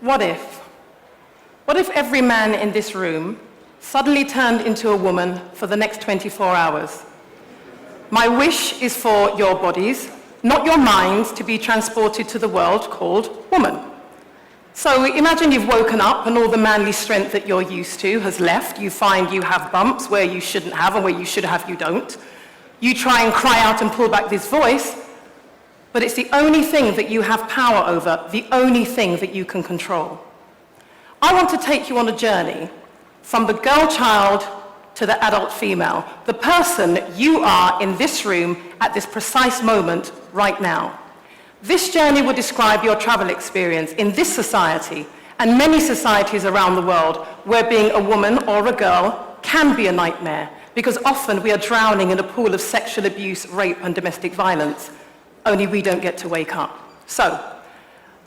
What if? What if every man in this room suddenly turned into a woman for the next 24 hours? My wish is for your bodies, not your minds, to be transported to the world called woman. So imagine you've woken up and all the manly strength that you're used to has left. You find you have bumps where you shouldn't have, and where you should have, you don't. You try and cry out and pull back this voice, but it's the only thing that you have power over, the only thing that you can control. I want to take you on a journey from the girl child to the adult female, the person you are in this room at this precise moment right now. This journey will describe your travel experience in this society and many societies around the world where being a woman or a girl can be a nightmare, because often we are drowning in a pool of sexual abuse, rape, and domestic violence, only we don't get to wake up. So,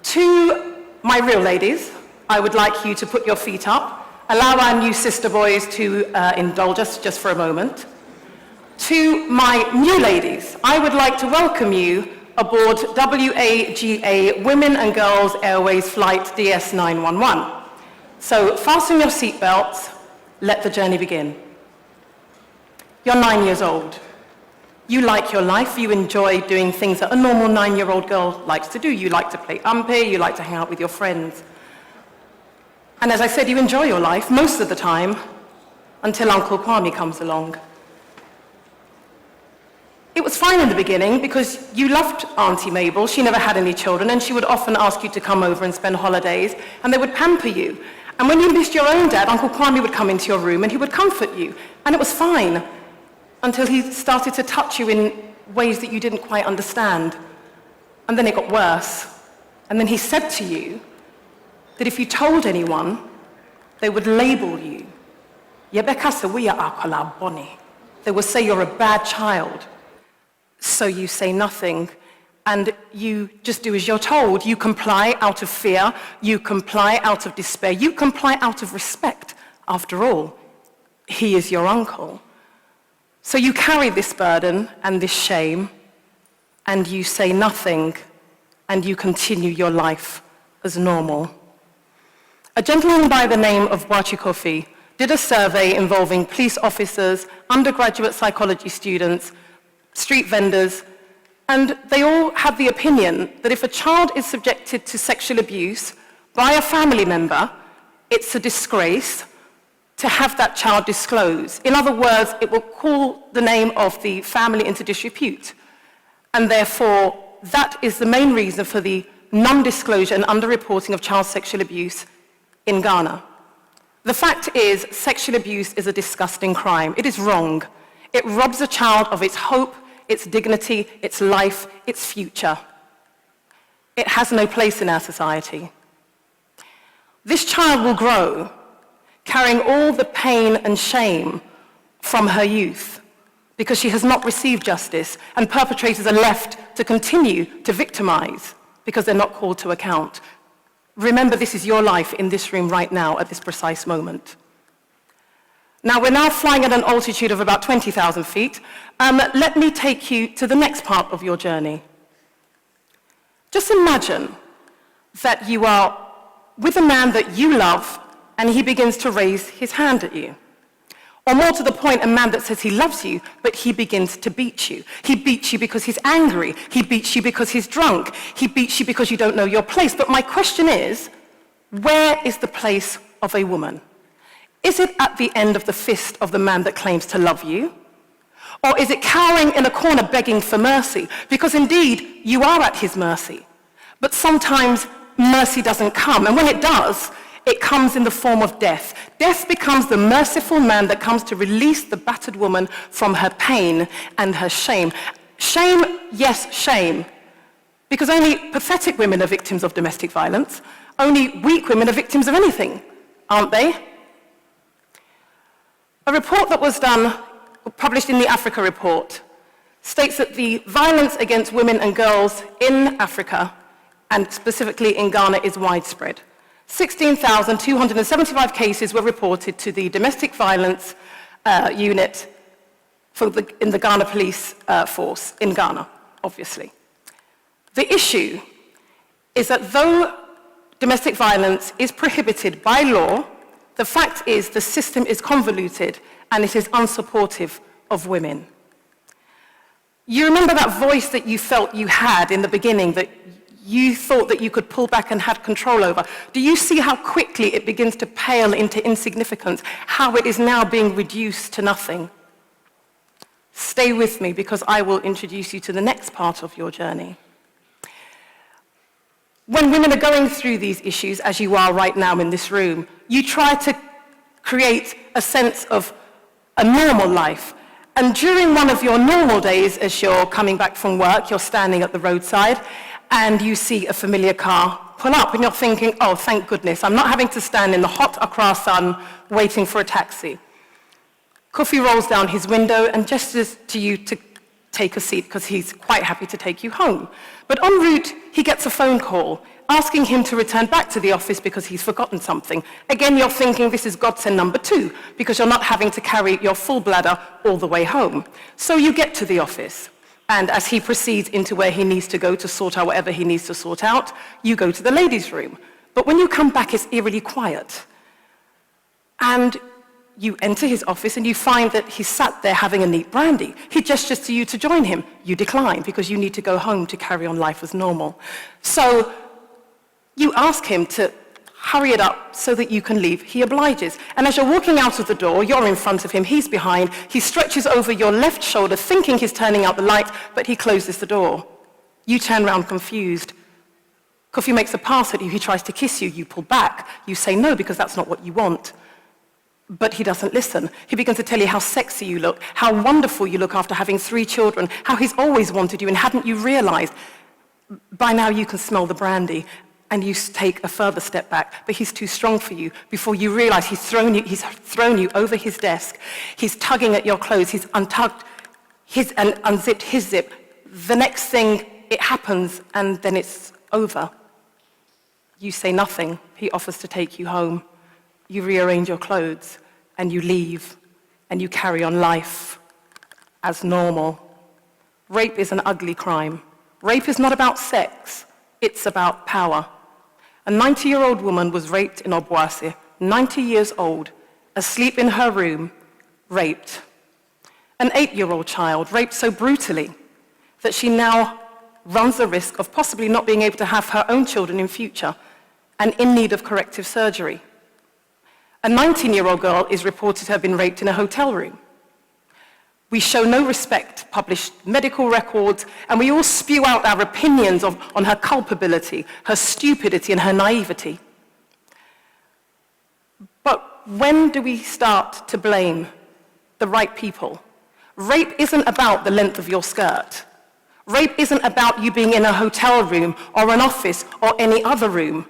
to my real ladies, I would like you to put your feet up. Allow our new sister boys to indulge us just for a moment. To my new ladies, I would like to welcome you aboard WAGA Women and Girls Airways Flight DS911. So fasten your seatbelts, let the journey begin. You're 9 years old. You like your life, you enjoy doing things that a normal 9-year-old girl likes to do. You like to play umpire, you like to hang out with your friends. And as I said, you enjoy your life most of the time until Uncle Kwame comes along. It was fine in the beginning because you loved Auntie Mabel. She never had any children, and she would often ask you to come over and spend holidays, and they would pamper you. And when you missed your own dad, Uncle Kwame would come into your room and he would comfort you, and it was fine until he started to touch you in ways that you didn't quite understand. And then it got worse. And then he said to you that if you told anyone, they would label you. They would say you're a bad child. So you say nothing, and you just do as you're told. You comply out of fear, you comply out of despair, you comply out of respect. After all, he is your uncle. So you carry this burden and this shame, and you say nothing, and you continue your life as normal. A gentleman by the name of Bwachi Kofi did a survey involving police officers, undergraduate psychology students, street vendors, and they all had the opinion that if a child is subjected to sexual abuse by a family member, it's a disgrace to have that child disclose. In other words, it will call the name of the family into disrepute. And therefore, that is the main reason for the non-disclosure and underreporting of child sexual abuse in Ghana. The fact is, sexual abuse is a disgusting crime. It is wrong. It robs a child of its hope, its dignity, its life, its future. It has no place in our society. This child will grow carrying all the pain and shame from her youth because she has not received justice, and perpetrators are left to continue to victimize because they're not called to account. Remember, this is your life in this room right now at this precise moment. Now, we're now flying at an altitude of about 20,000 feet. Let me take you to the next part of your journey. Just imagine that you are with a man that you love, and he begins to raise his hand at you. Or more to the point, a man that says he loves you, but he begins to beat you. He beats you because he's angry. He beats you because he's drunk. He beats you because you don't know your place. But my question is, where is the place of a woman? Is it at the end of the fist of the man that claims to love you? Or is it cowering in a corner begging for mercy? Because indeed, you are at his mercy. But sometimes mercy doesn't come. And when it does, it comes in the form of death. Death becomes the merciful man that comes to release the battered woman from her pain and her shame. Shame, yes, shame. Because only pathetic women are victims of domestic violence. Only weak women are victims of anything, aren't they? A report that was published in the Africa Report states that the violence against women and girls in Africa, and specifically in Ghana, is widespread. 16,275 cases were reported to the domestic violence unit in the Ghana police force, in Ghana, obviously. The issue is that though domestic violence is prohibited by law, the fact is the system is convoluted and it is unsupportive of women. You remember that voice that you felt you had in the beginning that you thought that you could pull back and had control over? Do you see how quickly it begins to pale into insignificance, how it is now being reduced to nothing? Stay with me because I will introduce you to the next part of your journey. When women are going through these issues, as you are right now in this room, you try to create a sense of a normal life. And during one of your normal days, as you're coming back from work, you're standing at the roadside, and you see a familiar car pull up, and you're thinking, oh, thank goodness, I'm not having to stand in the hot Accra sun waiting for a taxi. Kofi rolls down his window and gestures to you to take a seat because he's quite happy to take you home. But en route, he gets a phone call asking him to return back to the office because he's forgotten something. Again, you're thinking this is godsend number 2 because you're not having to carry your full bladder all the way home. So you get to the office. And as he proceeds into where he needs to go to sort out whatever he needs to sort out, you go to the ladies' room. But when you come back, it's eerily quiet. And you enter his office and you find that he's sat there having a neat brandy. He gestures to you to join him. You decline because you need to go home to carry on life as normal. So you ask him to hurry it up so that you can leave. He obliges. And as you're walking out of the door, you're in front of him, he's behind. He stretches over your left shoulder, thinking he's turning out the light, but he closes the door. You turn around confused. Kofi makes a pass at you. He tries to kiss you. You pull back. You say no because that's not what you want. But he doesn't listen. He begins to tell you how sexy you look, how wonderful you look after having 3 children, how he's always wanted you, and hadn't you realized? By now you can smell the brandy, and you take a further step back, but he's too strong for you. Before you realize he's thrown you over his desk. He's tugging at your clothes. He's untugged his and unzipped his zip. The next thing, it happens, and then it's over. You say nothing. He offers to take you home. You rearrange your clothes, and you leave, and you carry on life as normal. Rape is an ugly crime. Rape is not about sex, it's about power. A 90-year-old woman was raped in Obuasi, 90 years old, asleep in her room, raped. An 8-year-old child raped so brutally that she now runs the risk of possibly not being able to have her own children in future and in need of corrective surgery. A 19-year-old girl is reported to have been raped in a hotel room. We show no respect, publish medical records, and we all spew out our opinions on her culpability, her stupidity, and her naivety. But when do we start to blame the right people? Rape isn't about the length of your skirt. Rape isn't about you being in a hotel room or an office or any other room.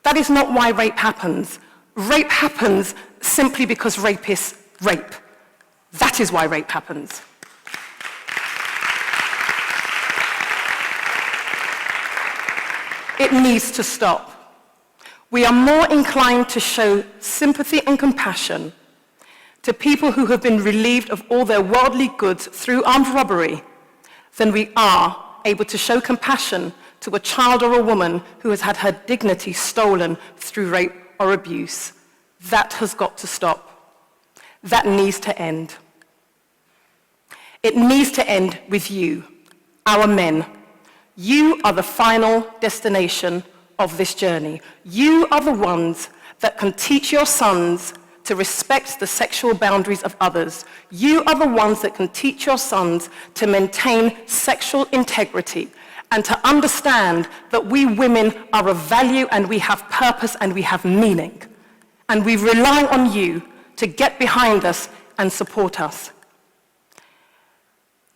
That is not why rape happens. Rape happens simply because rapists rape. That is why rape happens. It needs to stop. We are more inclined to show sympathy and compassion to people who have been relieved of all their worldly goods through armed robbery than we are able to show compassion to a child or a woman who has had her dignity stolen through rape or abuse. That has got to stop. That needs to end. It needs to end with you, our men. You are the final destination of this journey. You are the ones that can teach your sons to respect the sexual boundaries of others. You are the ones that can teach your sons to maintain sexual integrity and to understand that we women are of value and we have purpose and we have meaning. And we rely on you to get behind us and support us.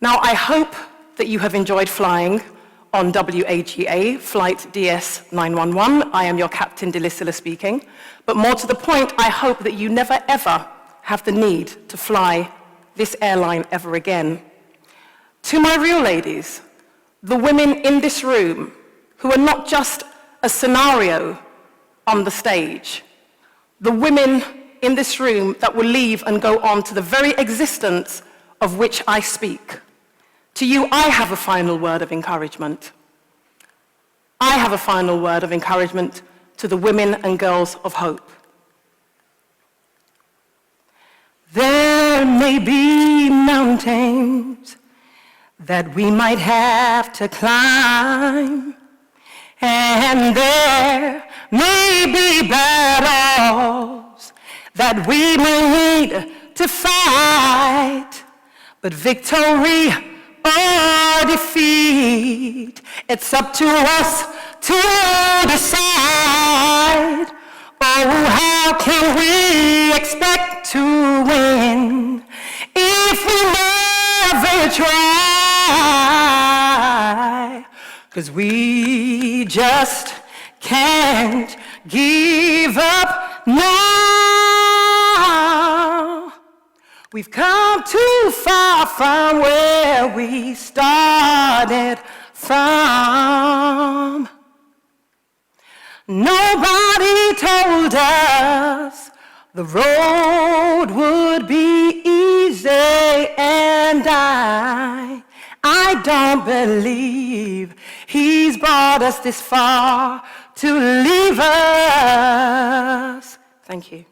Now, I hope that you have enjoyed flying on WAGA, Flight DS911. I am your captain, Dilys Sillah speaking. But more to the point, I hope that you never ever have the need to fly this airline ever again. To my real ladies, the women in this room who are not just a scenario on the stage, the women in this room that will leave and go on to the very existence of which I speak. To you, I have a final word of encouragement. I have a final word of encouragement to the women and girls of hope. There may be mountains that we might have to climb, and there may be battles that we may need to fight, but victory or defeat, it's up to us to decide. Oh, how can we expect to win if we never try? 'Cause we just can't give up now. We've come too far from where we started from. Nobody told us the road would be easy, and I don't believe he's brought us this far to leave us. Thank you.